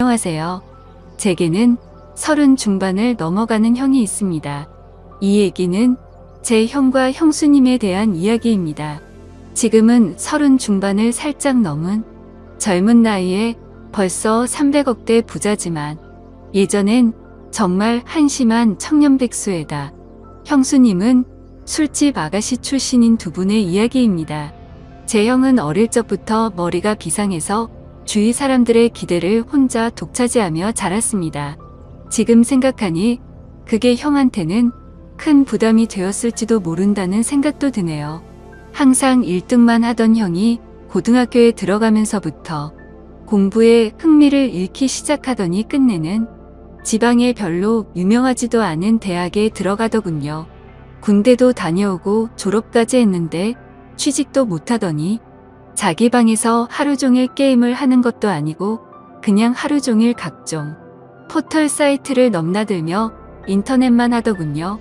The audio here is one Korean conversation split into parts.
안녕하세요. 제게는 30 중반을 넘어가는 형이 있습니다. 이 얘기는 제 형과 형수님에 대한 이야기입니다. 지금은 30 중반을 살짝 넘은 젊은 나이에 벌써 300억대 부자지만 예전엔 정말 한심한 청년백수에다 형수님은 술집 아가씨 출신인 두 분의 이야기입니다. 제 형은 어릴 적부터 머리가 비상해서 주위 사람들의 기대를 혼자 독차지하며 자랐습니다. 지금 생각하니 그게 형한테는 큰 부담이 되었을지도 모른다는 생각도 드네요. 항상 1등만 하던 형이 고등학교에 들어가면서부터 공부에 흥미를 잃기 시작하더니 끝내는 지방에 별로 유명하지도 않은 대학에 들어가더군요. 군대도 다녀오고 졸업까지 했는데 취직도 못하더니 자기 방에서 하루 종일 게임을 하는 것도 아니고 그냥 하루 종일 각종 포털 사이트를 넘나들며 인터넷만 하더군요.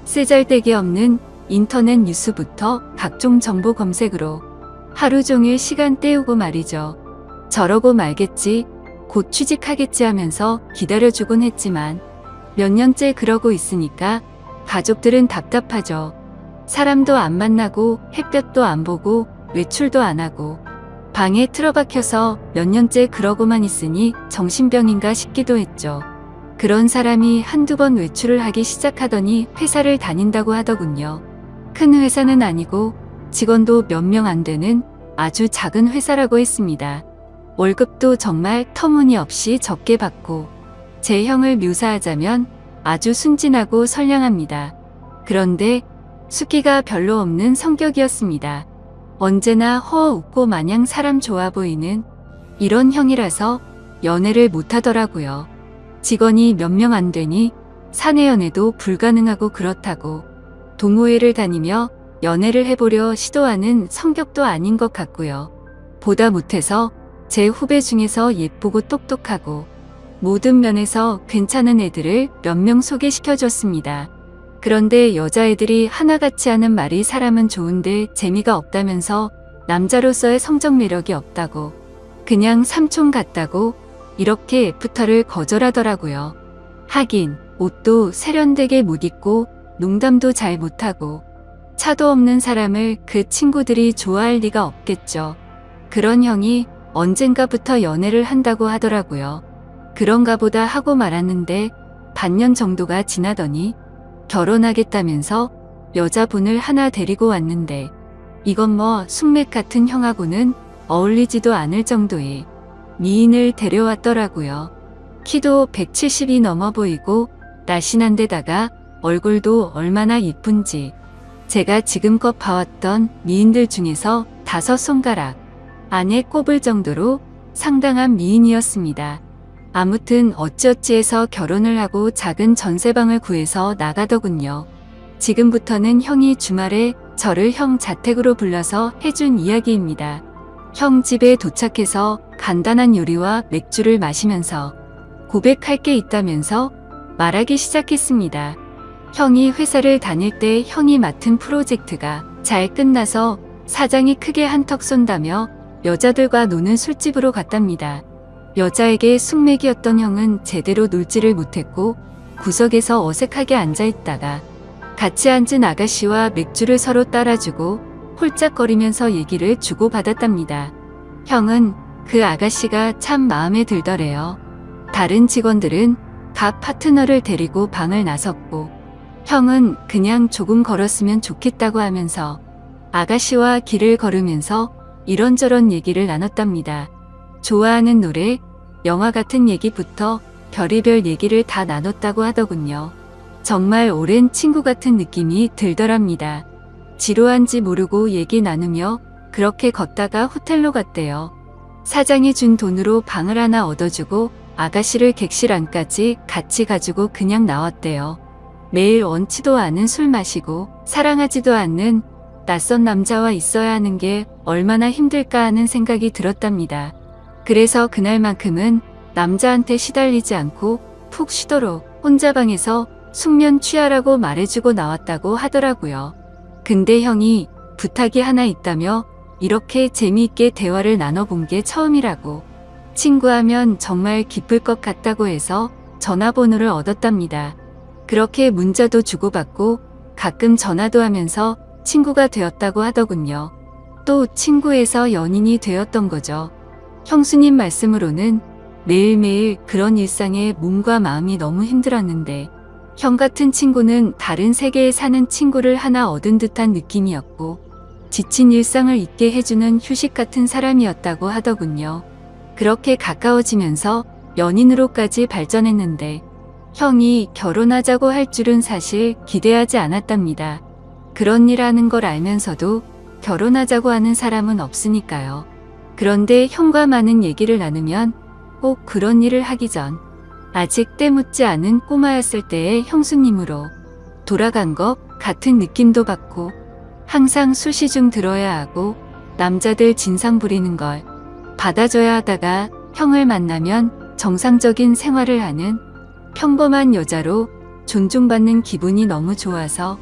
쓰잘데기 없는 인터넷 뉴스부터 각종 정보 검색으로 하루 종일 시간 때우고 말이죠. 저러고 말겠지, 곧 취직하겠지 하면서 기다려주곤 했지만 몇 년째 그러고 있으니까 가족들은 답답하죠. 사람도 안 만나고 햇볕도 안 보고 외출도 안 하고 방에 틀어박혀서 몇 년째 그러고만 있으니 정신병인가 싶기도 했죠. 그런 사람이 한두 번 외출을 하기 시작하더니 회사를 다닌다고 하더군요. 큰 회사는 아니고 직원도 몇 명 안 되는 아주 작은 회사라고 했습니다. 월급도 정말 터무니없이 적게 받고 제 형을 묘사하자면 아주 순진하고 선량합니다. 그런데 숫기가 별로 없는 성격이었습니다. 언제나 허 웃고 마냥 사람 좋아 보이는 이런 형이라서 연애를 못하더라고요. 직원이 몇 명 안 되니 사내 연애도 불가능하고 그렇다고 동호회를 다니며 연애를 해보려 시도하는 성격도 아닌 것 같고요. 보다 못해서 제 후배 중에서 예쁘고 똑똑하고 모든 면에서 괜찮은 애들을 몇 명 소개시켜줬습니다. 그런데 여자애들이 하나같이 하는 말이 사람은 좋은데 재미가 없다면서 남자로서의 성적 매력이 없다고 그냥 삼촌 같다고 이렇게 애프터를 거절하더라고요. 하긴 옷도 세련되게 못 입고 농담도 잘 못하고 차도 없는 사람을 그 친구들이 좋아할 리가 없겠죠. 그런 형이 언젠가부터 연애를 한다고 하더라고요. 그런가 보다 하고 말았는데 반년 정도가 지나더니 결혼하겠다면서 여자분을 하나 데리고 왔는데 이건 뭐 숙맥 같은 형하고는 어울리지도 않을 정도의 미인을 데려왔더라고요. 키도 170이 넘어 보이고 날씬한 데다가 얼굴도 얼마나 이쁜지 제가 지금껏 봐왔던 미인들 중에서 5손가락 안에 꼽을 정도로 상당한 미인이었습니다. 아무튼 어찌어찌 해서 결혼을 하고 작은 전세방을 구해서 나가더군요. 지금부터는 형이 주말에 저를 형 자택으로 불러서 해준 이야기입니다. 형 집에 도착해서 간단한 요리와 맥주를 마시면서 고백할 게 있다면서 말하기 시작했습니다. 형이 회사를 다닐 때 형이 맡은 프로젝트가 잘 끝나서 사장이 크게 한턱 쏜다며 여자들과 노는 술집으로 갔답니다. 여자에게 숙맥이었던 형은 제대로 놀지를 못했고 구석에서 어색하게 앉아있다가 같이 앉은 아가씨와 맥주를 서로 따라주고 홀짝거리면서 얘기를 주고받았답니다. 형은 그 아가씨가 참 마음에 들더래요. 다른 직원들은 각 파트너를 데리고 방을 나섰고 형은 그냥 조금 걸었으면 좋겠다고 하면서 아가씨와 길을 걸으면서 이런저런 얘기를 나눴답니다. 좋아하는 노래, 영화 같은 얘기부터 별의별 얘기를 다 나눴다고 하더군요. 정말 오랜 친구 같은 느낌이 들더랍니다. 지루한지 모르고 얘기 나누며 그렇게 걷다가 호텔로 갔대요. 사장이 준 돈으로 방을 하나 얻어주고 아가씨를 객실 안까지 같이 가지고 그냥 나왔대요. 매일 원치도 않은 술 마시고 사랑하지도 않는 낯선 남자와 있어야 하는 게 얼마나 힘들까 하는 생각이 들었답니다. 그래서 그날만큼은 남자한테 시달리지 않고 푹 쉬도록 혼자 방에서 숙면 취하라고 말해주고 나왔다고 하더라고요. 근데 형이 부탁이 하나 있다며 이렇게 재미있게 대화를 나눠본 게 처음이라고 친구하면 정말 기쁠 것 같다고 해서 전화번호를 얻었답니다. 그렇게 문자도 주고받고 가끔 전화도 하면서 친구가 되었다고 하더군요. 또 친구에서 연인이 되었던 거죠. 형수님 말씀으로는 매일매일 그런 일상에 몸과 마음이 너무 힘들었는데 형 같은 친구는 다른 세계에 사는 친구를 하나 얻은 듯한 느낌이었고 지친 일상을 잊게 해주는 휴식 같은 사람이었다고 하더군요. 그렇게 가까워지면서 연인으로까지 발전했는데 형이 결혼하자고 할 줄은 사실 기대하지 않았답니다. 그런 일 하는 걸 알면서도 결혼하자고 하는 사람은 없으니까요. 그런데 형과 많은 얘기를 나누면 꼭 그런 일을 하기 전 아직 때묻지 않은 꼬마였을 때의 형수님으로 돌아간 것 같은 느낌도 받고 항상 수시중 들어야 하고 남자들 진상 부리는 걸 받아줘야 하다가 형을 만나면 정상적인 생활을 하는 평범한 여자로 존중받는 기분이 너무 좋아서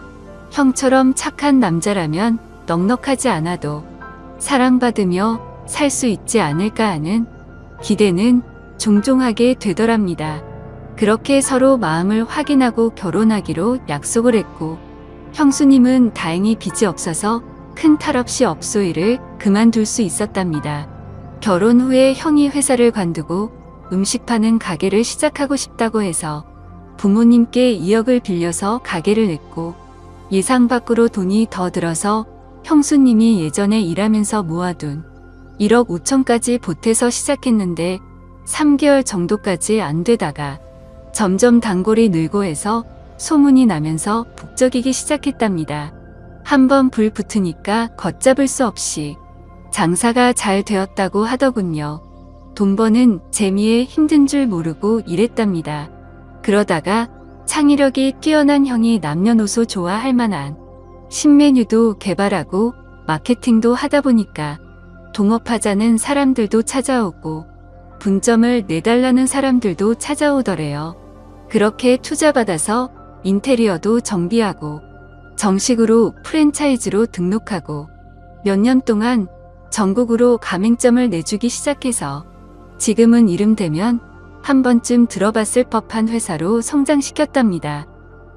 형처럼 착한 남자라면 넉넉하지 않아도 사랑받으며 살 수 있지 않을까 하는 기대는 종종 하게 되더랍니다. 그렇게 서로 마음을 확인하고 결혼하기로 약속을 했고 형수님은 다행히 빚이 없어서 큰 탈 없이 업소일을 그만둘 수 있었답니다. 결혼 후에 형이 회사를 관두고 음식 파는 가게를 시작하고 싶다고 해서 부모님께 2억을 빌려서 가게를 냈고 예상 밖으로 돈이 더 들어서 형수님이 예전에 일하면서 모아둔 1억 5천까지 보태서 시작했는데 3개월 정도까지 안 되다가 점점 단골이 늘고 해서 소문이 나면서 북적이기 시작했답니다. 한번 불 붙으니까 걷잡을 수 없이 장사가 잘 되었다고 하더군요. 돈 버는 재미에 힘든 줄 모르고 일했답니다. 그러다가 창의력이 뛰어난 형이 남녀노소 좋아할 만한 신메뉴도 개발하고 마케팅도 하다 보니까 동업하자는 사람들도 찾아오고 분점을 내달라는 사람들도 찾아오더래요. 그렇게 투자받아서 인테리어도 정비하고 정식으로 프랜차이즈로 등록하고 몇 년 동안 전국으로 가맹점을 내주기 시작해서 지금은 이름 대면 한 번쯤 들어봤을 법한 회사로 성장시켰답니다.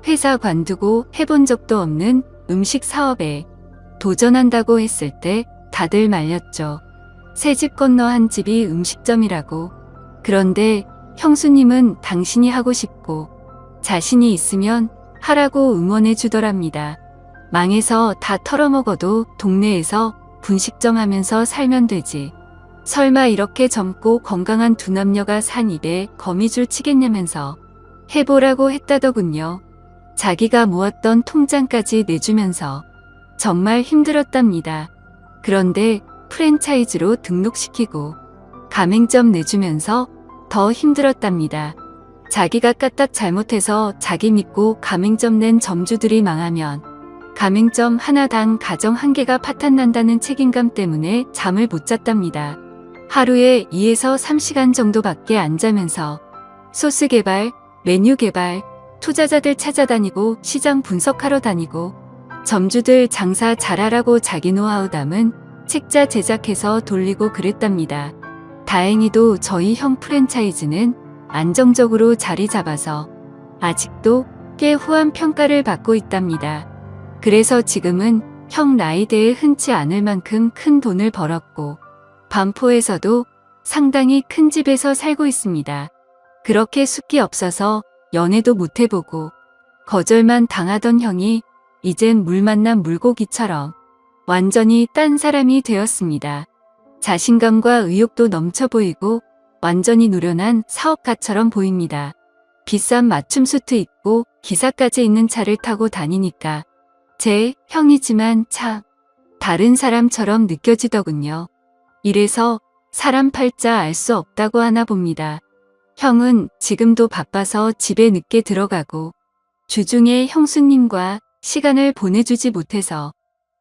회사 관두고 해본 적도 없는 음식 사업에 도전한다고 했을 때 다들 말렸죠. 새 집 건너 한 집이 음식점이라고. 그런데 형수님은 당신이 하고 싶고 자신이 있으면 하라고 응원해 주더랍니다. 망해서 다 털어먹어도 동네에서 분식점 하면서 살면 되지. 설마 이렇게 젊고 건강한 두 남녀가 산 입에 거미줄 치겠냐면서 해보라고 했다더군요. 자기가 모았던 통장까지 내주면서 정말 힘들었답니다. 그런데 프랜차이즈로 등록시키고 가맹점 내주면서 더 힘들었답니다. 자기가 까딱 잘못해서 자기 믿고 가맹점 낸 점주들이 망하면 가맹점 하나당 가정 한 개가 파탄난다는 책임감 때문에 잠을 못 잤답니다. 하루에 2에서 3시간 정도밖에 안 자면서 소스 개발, 메뉴 개발, 투자자들 찾아다니고 시장 분석하러 다니고 점주들 장사 잘하라고 자기 노하우 담은 책자 제작해서 돌리고 그랬답니다. 다행히도 저희 형 프랜차이즈는 안정적으로 자리 잡아서 아직도 꽤 후한 평가를 받고 있답니다. 그래서 지금은 형 나이대에 흔치 않을 만큼 큰 돈을 벌었고 반포에서도 상당히 큰 집에서 살고 있습니다. 그렇게 숫기 없어서 연애도 못 해보고 거절만 당하던 형이 이젠 물 만난 물고기처럼 완전히 딴 사람이 되었습니다. 자신감과 의욕도 넘쳐 보이고 완전히 노련한 사업가처럼 보입니다. 비싼 맞춤 수트 입고 기사까지 있는 차를 타고 다니니까 제 형이지만 참 다른 사람처럼 느껴지더군요. 이래서 사람 팔자 알 수 없다고 하나 봅니다. 형은 지금도 바빠서 집에 늦게 들어가고 주중에 형수님과 시간을 보내주지 못해서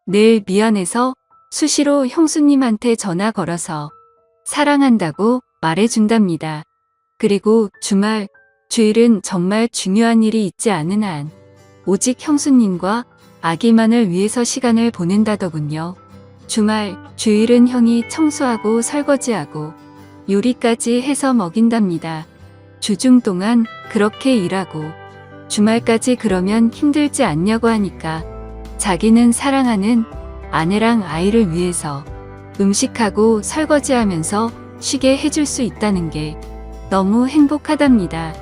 늘 미안해서 수시로 형수님한테 전화 걸어서 사랑한다고 말해준답니다. 그리고 주말, 주일은 정말 중요한 일이 있지 않은 한 오직 형수님과 아기만을 위해서 시간을 보낸다더군요. 주말, 주일은 형이 청소하고 설거지하고 요리까지 해서 먹인답니다. 주중 동안 그렇게 일하고 주말까지 그러면 힘들지 않냐고 하니까 자기는 사랑하는 아내랑 아이를 위해서 음식하고 설거지하면서 쉬게 해줄 수 있다는 게 너무 행복하답니다.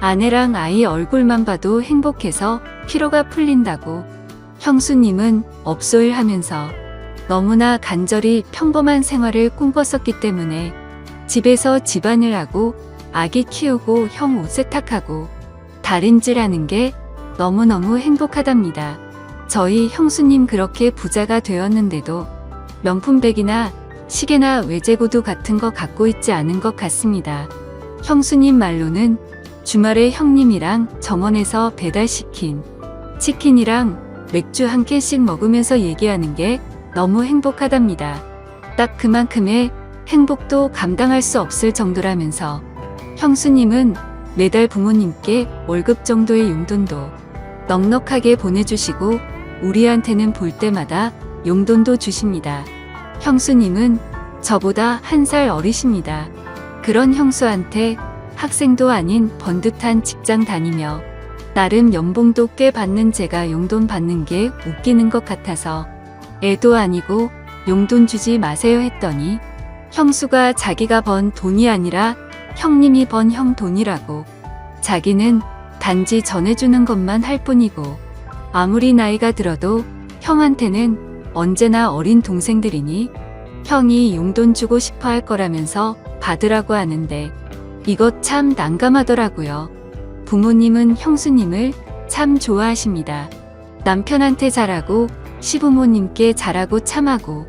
아내랑 아이 얼굴만 봐도 행복해서 피로가 풀린다고 형수님은 업소일 하면서 너무나 간절히 평범한 생활을 꿈꿨었기 때문에 집에서 집안일 하고 아기 키우고 형 옷 세탁하고 다림질하는 게 너무너무 행복하답니다. 저희 형수님 그렇게 부자가 되었는데도 명품백이나 시계나 외제구두 같은 거 갖고 있지 않은 것 같습니다. 형수님 말로는 주말에 형님이랑 정원에서 배달시킨 치킨이랑 맥주 한 캔씩 먹으면서 얘기하는 게 너무 행복하답니다. 딱 그만큼의 행복도 감당할 수 없을 정도라면서 형수님은 매달 부모님께 월급 정도의 용돈도 넉넉하게 보내주시고 우리한테는 볼 때마다 용돈도 주십니다. 형수님은 저보다 1살 어리십니다. 그런 형수한테 학생도 아닌 번듯한 직장 다니며 나름 연봉도 꽤 받는 제가 용돈 받는 게 웃기는 것 같아서 애도 아니고 용돈 주지 마세요 했더니 형수가 자기가 번 돈이 아니라 형님이 번 형 돈이라고 자기는 단지 전해주는 것만 할 뿐이고 아무리 나이가 들어도 형한테는 언제나 어린 동생들이니 형이 용돈 주고 싶어 할 거라면서 받으라고 하는데 이것 참 난감하더라고요. 부모님은 형수님을 참 좋아하십니다. 남편한테 잘하고 시부모님께 잘하고 참하고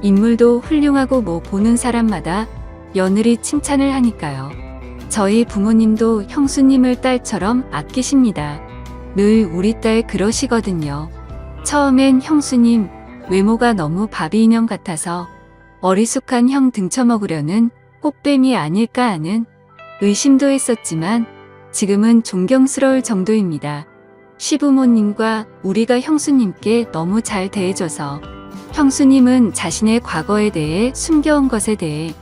인물도 훌륭하고 뭐 보는 사람마다 며느리 칭찬을 하니까요. 저희 부모님도 형수님을 딸처럼 아끼십니다. 늘 우리 딸 그러시거든요. 처음엔 형수님 외모가 너무 바비 인형 같아서 어리숙한 형 등쳐먹으려는 꽃뱀이 아닐까 하는 의심도 했었지만 지금은 존경스러울 정도입니다. 시부모님과 우리가 형수님께 너무 잘 대해줘서 형수님은 자신의 과거에 대해 숨겨온 것에 대해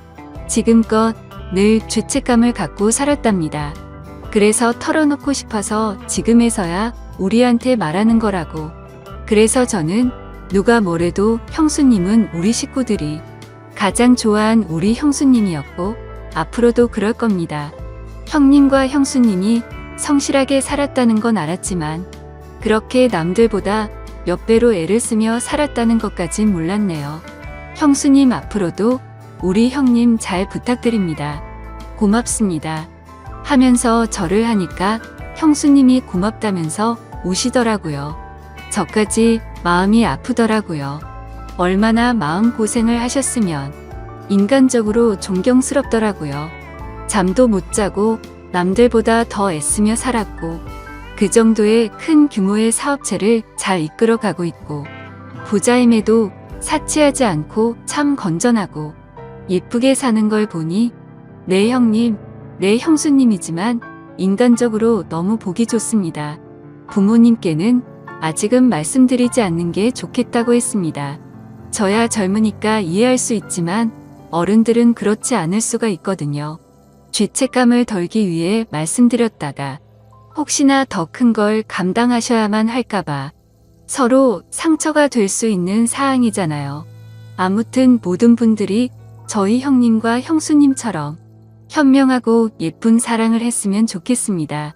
지금껏 늘 죄책감을 갖고 살았답니다. 그래서 털어놓고 싶어서 지금에서야 우리한테 말하는 거라고. 그래서 저는 누가 뭐래도 형수님은 우리 식구들이 가장 좋아한 우리 형수님이었고 앞으로도 그럴 겁니다. 형님과 형수님이 성실하게 살았다는 건 알았지만 그렇게 남들보다 몇 배로 애를 쓰며 살았다는 것까진 몰랐네요. 형수님 앞으로도 우리 형님 잘 부탁드립니다. 고맙습니다. 하면서 절을 하니까 형수님이 고맙다면서 우시더라고요. 저까지 마음이 아프더라고요. 얼마나 마음고생을 하셨으면 인간적으로 존경스럽더라고요. 잠도 못 자고 남들보다 더 애쓰며 살았고 그 정도의 큰 규모의 사업체를 잘 이끌어가고 있고 부자임에도 사치하지 않고 참 건전하고 예쁘게 사는 걸 보니 내 형님, 내 형수님이지만 인간적으로 너무 보기 좋습니다. 부모님께는 아직은 말씀드리지 않는 게 좋겠다고 했습니다. 저야 젊으니까 이해할 수 있지만 어른들은 그렇지 않을 수가 있거든요. 죄책감을 덜기 위해 말씀드렸다가 혹시나 더 큰 걸 감당하셔야만 할까봐 서로 상처가 될 수 있는 사항이잖아요. 아무튼 모든 분들이 저희 형님과 형수님처럼 현명하고 예쁜 사랑을 했으면 좋겠습니다.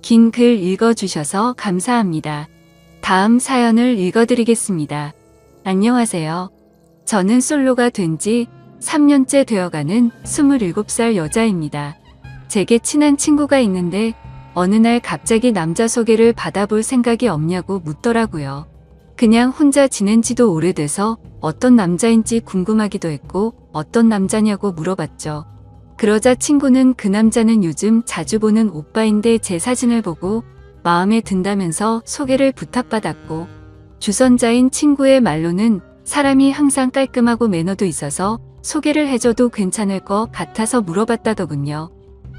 긴 글 읽어주셔서 감사합니다. 다음 사연을 읽어드리겠습니다. 안녕하세요. 저는 솔로가 된 지 3년째 되어가는 27살 여자입니다. 제게 친한 친구가 있는데 어느 날 갑자기 남자 소개를 받아볼 생각이 없냐고 묻더라고요. 그냥 혼자 지낸 지도 오래돼서 어떤 남자인지 궁금하기도 했고 어떤 남자냐고 물어봤죠. 그러자 친구는 그 남자는 요즘 자주 보는 오빠인데 제 사진을 보고 마음에 든다면서 소개를 부탁받았고 주선자인 친구의 말로는 사람이 항상 깔끔하고 매너도 있어서 소개를 해줘도 괜찮을 것 같아서 물어봤다더군요.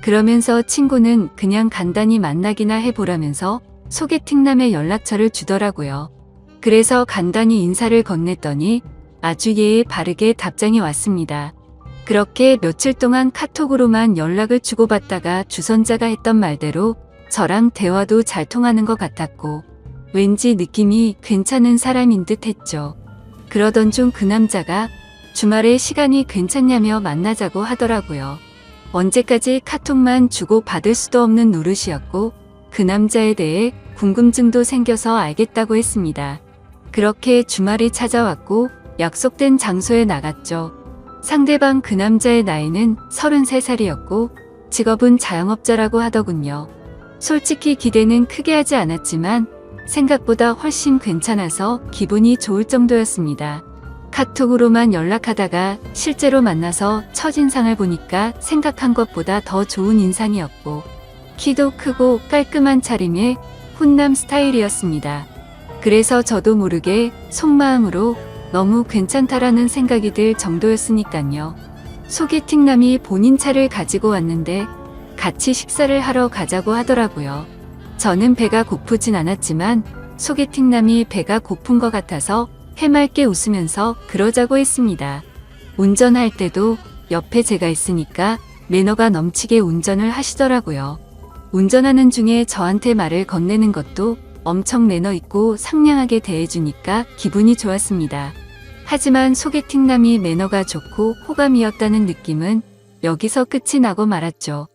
그러면서 친구는 그냥 간단히 만나기나 해보라면서 소개팅남의 연락처를 주더라고요. 그래서 간단히 인사를 건넸더니 아주 예의 바르게 답장이 왔습니다. 그렇게 며칠 동안 카톡으로만 연락을 주고받다가 주선자가 했던 말대로 저랑 대화도 잘 통하는 것 같았고 왠지 느낌이 괜찮은 사람인 듯 했죠. 그러던 중 그 남자가 주말에 시간이 괜찮냐며 만나자고 하더라고요. 언제까지 카톡만 주고 받을 수도 없는 노릇이었고 그 남자에 대해 궁금증도 생겨서 알겠다고 했습니다. 그렇게 주말이 찾아왔고 약속된 장소에 나갔죠. 상대방 그 남자의 나이는 33살이었고 직업은 자영업자라고 하더군요. 솔직히 기대는 크게 하지 않았지만 생각보다 훨씬 괜찮아서 기분이 좋을 정도였습니다. 카톡으로만 연락하다가 실제로 만나서 첫인상을 보니까 생각한 것보다 더 좋은 인상이었고 키도 크고 깔끔한 차림의 훈남 스타일이었습니다. 그래서 저도 모르게 속마음으로 너무 괜찮다라는 생각이 들 정도였으니까요. 소개팅남이 본인 차를 가지고 왔는데 같이 식사를 하러 가자고 하더라고요. 저는 배가 고프진 않았지만 소개팅남이 배가 고픈 것 같아서 해맑게 웃으면서 그러자고 했습니다. 운전할 때도 옆에 제가 있으니까 매너가 넘치게 운전을 하시더라고요. 운전하는 중에 저한테 말을 건네는 것도 엄청 매너 있고 상냥하게 대해주니까 기분이 좋았습니다. 하지만 소개팅남이 매너가 좋고 호감이었다는 느낌은 여기서 끝이 나고 말았죠.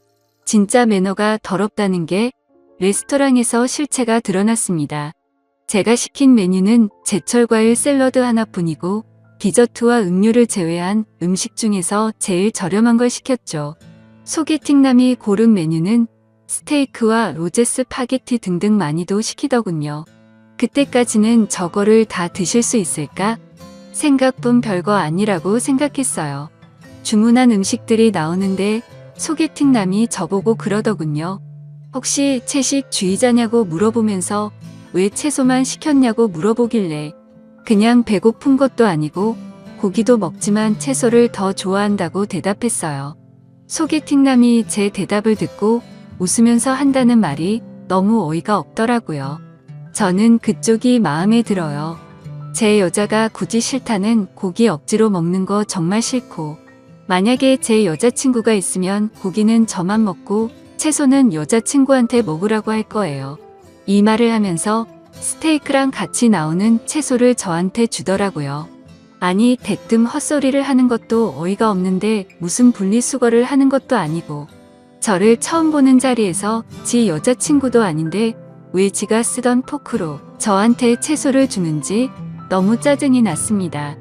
진짜 매너가 더럽다는 게 레스토랑에서 실체가 드러났습니다. 제가 시킨 메뉴는 제철 과일 샐러드 하나뿐이고 디저트와 음료를 제외한 음식 중에서 제일 저렴한 걸 시켰죠. 소개팅남이 고른 메뉴는 스테이크와 로제 스파게티 등등 많이도 시키더군요. 그때까지는 저거를 다 드실 수 있을까? 생각뿐 별거 아니라고 생각했어요. 주문한 음식들이 나오는데 소개팅남이 저보고 그러더군요. 혹시 채식주의자냐고 물어보면서 왜 채소만 시켰냐고 물어보길래 그냥 배고픈 것도 아니고 고기도 먹지만 채소를 더 좋아한다고 대답했어요. 소개팅남이 제 대답을 듣고 웃으면서 한다는 말이 너무 어이가 없더라고요. 저는 그쪽이 마음에 들어요. 제 여자가 굳이 싫다는 고기 억지로 먹는 거 정말 싫고 만약에 제 여자친구가 있으면 고기는 저만 먹고 채소는 여자친구한테 먹으라고 할 거예요. 이 말을 하면서 스테이크랑 같이 나오는 채소를 저한테 주더라고요. 아니 대뜸 헛소리를 하는 것도 어이가 없는데 무슨 분리수거를 하는 것도 아니고 저를 처음 보는 자리에서 지 여자친구도 아닌데 왜 지가 쓰던 포크로 저한테 채소를 주는지 너무 짜증이 났습니다.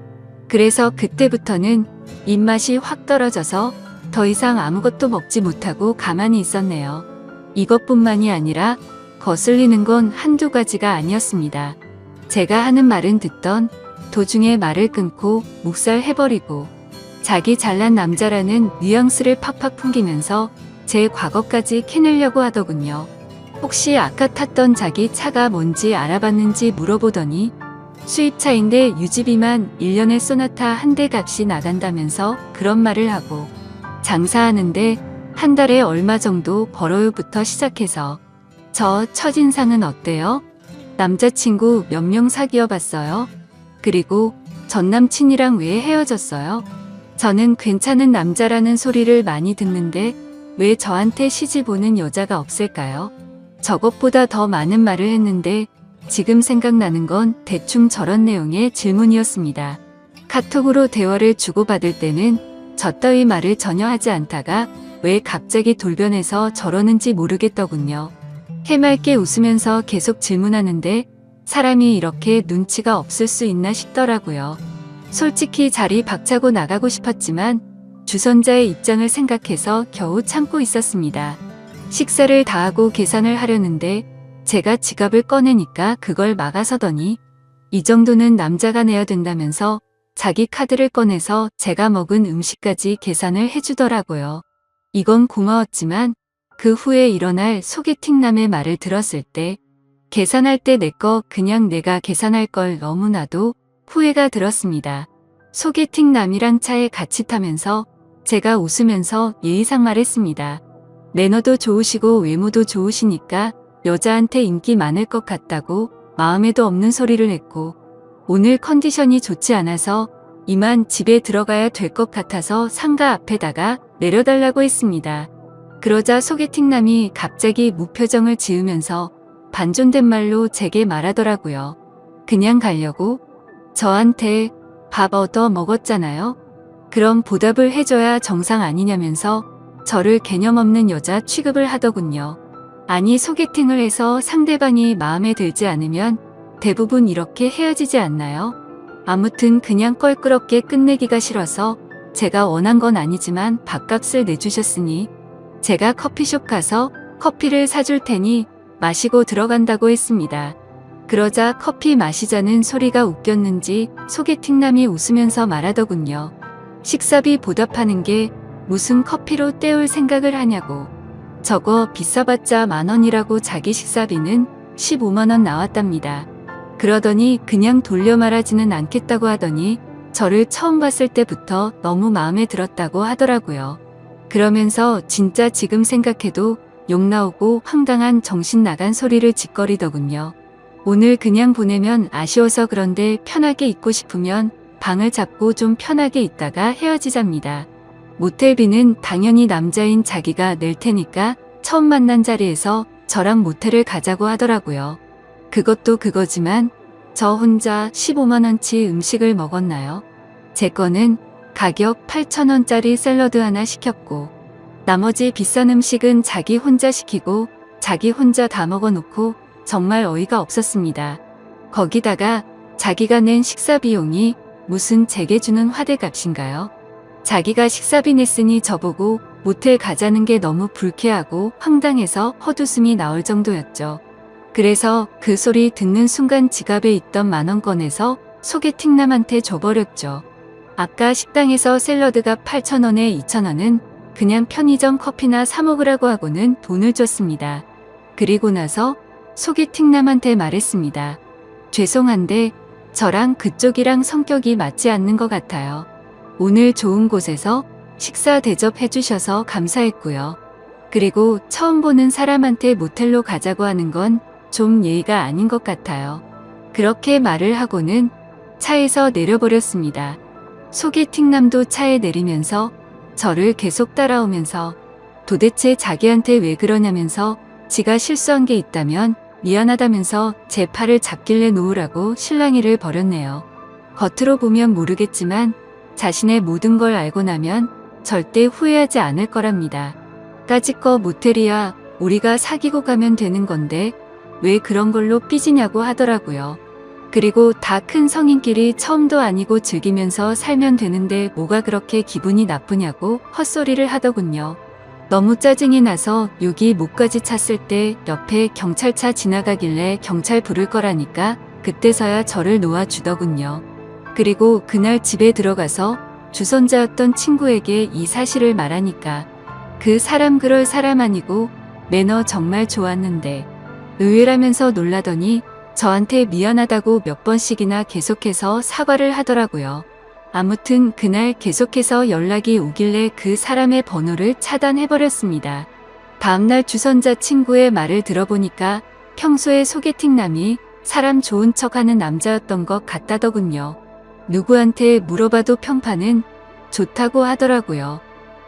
그래서 그때부터는 입맛이 확 떨어져서 더 이상 아무것도 먹지 못하고 가만히 있었네요. 이것뿐만이 아니라 거슬리는 건 한두 가지가 아니었습니다. 제가 하는 말은 듣던 도중에 말을 끊고 묵살해버리고 자기 잘난 남자라는 뉘앙스를 팍팍 풍기면서 제 과거까지 캐내려고 하더군요. 혹시 아까 탔던 자기 차가 뭔지 알아봤는지 물어보더니 수입차인데 유지비만 1년에 소나타 한 대 값이 나간다면서 그런 말을 하고 장사하는데 한 달에 얼마 정도 벌어요부터 시작해서 저 첫인상은 어때요? 남자친구 몇 명 사귀어 봤어요? 그리고 전 남친이랑 왜 헤어졌어요? 저는 괜찮은 남자라는 소리를 많이 듣는데 왜 저한테 시집 오는 여자가 없을까요? 저것보다 더 많은 말을 했는데 지금 생각나는 건 대충 저런 내용의 질문이었습니다. 카톡으로 대화를 주고받을 때는 저 따위 말을 전혀 하지 않다가 왜 갑자기 돌변해서 저러는지 모르겠더군요. 해맑게 웃으면서 계속 질문하는데 사람이 이렇게 눈치가 없을 수 있나 싶더라고요. 솔직히 자리 박차고 나가고 싶었지만 주선자의 입장을 생각해서 겨우 참고 있었습니다. 식사를 다 하고 계산을 하려는데 제가 지갑을 꺼내니까 그걸 막아서더니 이 정도는 남자가 내야 된다면서 자기 카드를 꺼내서 제가 먹은 음식까지 계산을 해주더라고요. 이건 고마웠지만 그 후에 일어날 소개팅남의 말을 들었을 때 계산할 때 내 거 그냥 내가 계산할 걸 너무나도 후회가 들었습니다. 소개팅남이랑 차에 같이 타면서 제가 웃으면서 예의상 말했습니다. 매너도 좋으시고 외모도 좋으시니까 여자한테 인기 많을 것 같다고 마음에도 없는 소리를 했고 오늘 컨디션이 좋지 않아서 이만 집에 들어가야 될 것 같아서 상가 앞에다가 내려달라고 했습니다. 그러자 소개팅남이 갑자기 무표정을 지으면서 반존댓 말로 제게 말하더라고요. 그냥 가려고? 저한테 밥 얻어 먹었잖아요. 그럼 보답을 해줘야 정상 아니냐면서 저를 개념 없는 여자 취급을 하더군요. 아니, 소개팅을 해서 상대방이 마음에 들지 않으면 대부분 이렇게 헤어지지 않나요? 아무튼 그냥 껄끄럽게 끝내기가 싫어서 제가 원한 건 아니지만 밥값을 내주셨으니 제가 커피숍 가서 커피를 사줄 테니 마시고 들어간다고 했습니다. 그러자 커피 마시자는 소리가 웃겼는지 소개팅남이 웃으면서 말하더군요. 식사비 보답하는 게 무슨 커피로 때울 생각을 하냐고. 저거 비싸봤자 10,000원이라고 자기 식사비는 15만 원 나왔답니다. 그러더니 그냥 돌려 말하지는 않겠다고 하더니 저를 처음 봤을 때부터 너무 마음에 들었다고 하더라고요. 그러면서 진짜 지금 생각해도 욕 나오고 황당한 정신 나간 소리를 짓거리더군요. 오늘 그냥 보내면 아쉬워서 그런데 편하게 있고 싶으면 방을 잡고 좀 편하게 있다가 헤어지잡니다. 모텔비는 당연히 남자인 자기가 낼 테니까 처음 만난 자리에서 저랑 모텔을 가자고 하더라고요. 그것도 그거지만 저 혼자 15만 원치 음식을 먹었나요? 제 거는 가격 8,000원짜리 샐러드 하나 시켰고 나머지 비싼 음식은 자기 혼자 시키고 자기 혼자 다 먹어놓고 정말 어이가 없었습니다. 거기다가 자기가 낸 식사 비용이 무슨 제게 주는 화대값인가요? 자기가 식사비 냈으니 저보고 모텔 가자는 게 너무 불쾌하고 황당해서 헛웃음이 나올 정도였죠. 그래서 그 소리 듣는 순간 지갑에 있던 10,000원 꺼내서 소개팅남한테 줘버렸죠. 아까 식당에서 샐러드가 8,000원에 2,000원은 그냥 편의점 커피나 사 먹으라고 하고는 돈을 줬습니다. 그리고 나서 소개팅남한테 말했습니다. 죄송한데 저랑 그쪽이랑 성격이 맞지 않는 것 같아요. 오늘 좋은 곳에서 식사 대접해 주셔서 감사했고요. 그리고 처음 보는 사람한테 모텔로 가자고 하는 건 좀 예의가 아닌 것 같아요. 그렇게 말을 하고는 차에서 내려버렸습니다. 소개팅남도 차에 내리면서 저를 계속 따라오면서 도대체 자기한테 왜 그러냐면서 지가 실수한 게 있다면 미안하다면서 제 팔을 잡길래 놓으라고 실랑이를 벌였네요. 겉으로 보면 모르겠지만 자신의 모든 걸 알고 나면 절대 후회하지 않을 거랍니다. 까짓거 모텔이야 우리가 사귀고 가면 되는 건데 왜 그런 걸로 삐지냐고 하더라고요. 그리고 다 큰 성인끼리 처음도 아니고 즐기면서 살면 되는데 뭐가 그렇게 기분이 나쁘냐고 헛소리를 하더군요. 너무 짜증이 나서 여기 목까지 찼을 때 옆에 경찰차 지나가길래 경찰 부를 거라니까 그때서야 저를 놓아주더군요. 그리고 그날 집에 들어가서 주선자였던 친구에게 이 사실을 말하니까 그 사람 그럴 사람 아니고 매너 정말 좋았는데 의외라면서 놀라더니 저한테 미안하다고 몇 번씩이나 계속해서 사과를 하더라고요. 아무튼 그날 계속해서 연락이 오길래 그 사람의 번호를 차단해버렸습니다. 다음날 주선자 친구의 말을 들어보니까 평소에 소개팅남이 사람 좋은 척하는 남자였던 것 같다더군요. 누구한테 물어봐도 평판은 좋다고 하더라고요.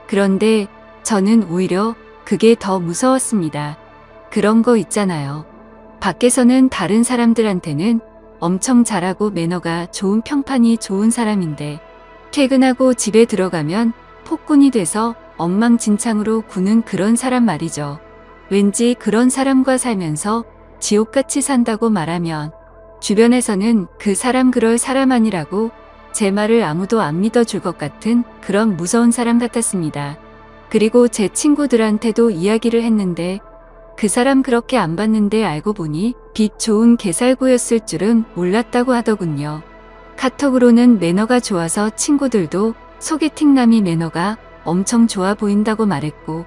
그런데 저는 오히려 그게 더 무서웠습니다. 그런 거 있잖아요. 밖에서는 다른 사람들한테는 엄청 잘하고 매너가 좋은 평판이 좋은 사람인데 퇴근하고 집에 들어가면 폭군이 돼서 엉망진창으로 구는 그런 사람 말이죠. 왠지 그런 사람과 살면서 지옥같이 산다고 말하면 주변에서는 그 사람 그럴 사람 아니라고 제 말을 아무도 안 믿어줄 것 같은 그런 무서운 사람 같았습니다. 그리고 제 친구들한테도 이야기를 했는데 그 사람 그렇게 안 봤는데 알고 보니 빚 좋은 개살구였을 줄은 몰랐다고 하더군요. 카톡으로는 매너가 좋아서 친구들도 소개팅남이 매너가 엄청 좋아 보인다고 말했고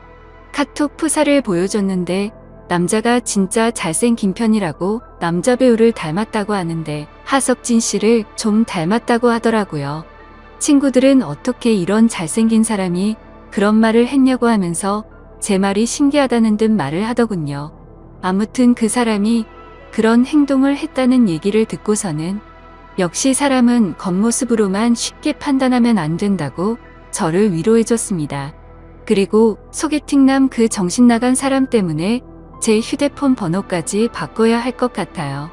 카톡 프사를 보여줬는데 남자가 진짜 잘생긴 편이라고 남자 배우를 닮았다고 하는데 하석진 씨를 좀 닮았다고 하더라고요. 친구들은 어떻게 이런 잘생긴 사람이 그런 말을 했냐고 하면서 제 말이 신기하다는 듯 말을 하더군요. 아무튼 그 사람이 그런 행동을 했다는 얘기를 듣고서는 역시 사람은 겉모습으로만 쉽게 판단하면 안 된다고 저를 위로해줬습니다. 그리고 소개팅남 그 정신나간 사람 때문에 제 휴대폰 번호까지 바꿔야 할 것 같아요.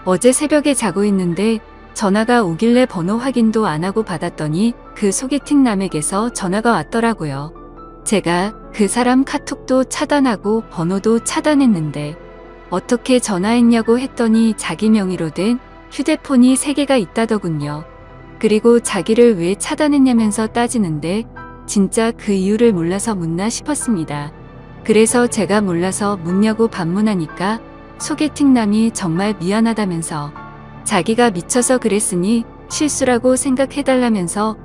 어제 새벽에 자고 있는데 전화가 오길래 번호 확인도 안 하고 받았더니 그 소개팅남에게서 전화가 왔더라고요. 제가 그 사람 카톡도 차단하고 번호도 차단했는데 어떻게 전화했냐고 했더니 자기 명의로 된 휴대폰이 3개가 있다더군요. 그리고 자기를 왜 차단했냐면서 따지는데 진짜 그 이유를 몰라서 묻나 싶었습니다. 그래서 제가 몰라서 묻냐고 반문하니까 소개팅남이 정말 미안하다면서 자기가 미쳐서 그랬으니 실수라고 생각해달라면서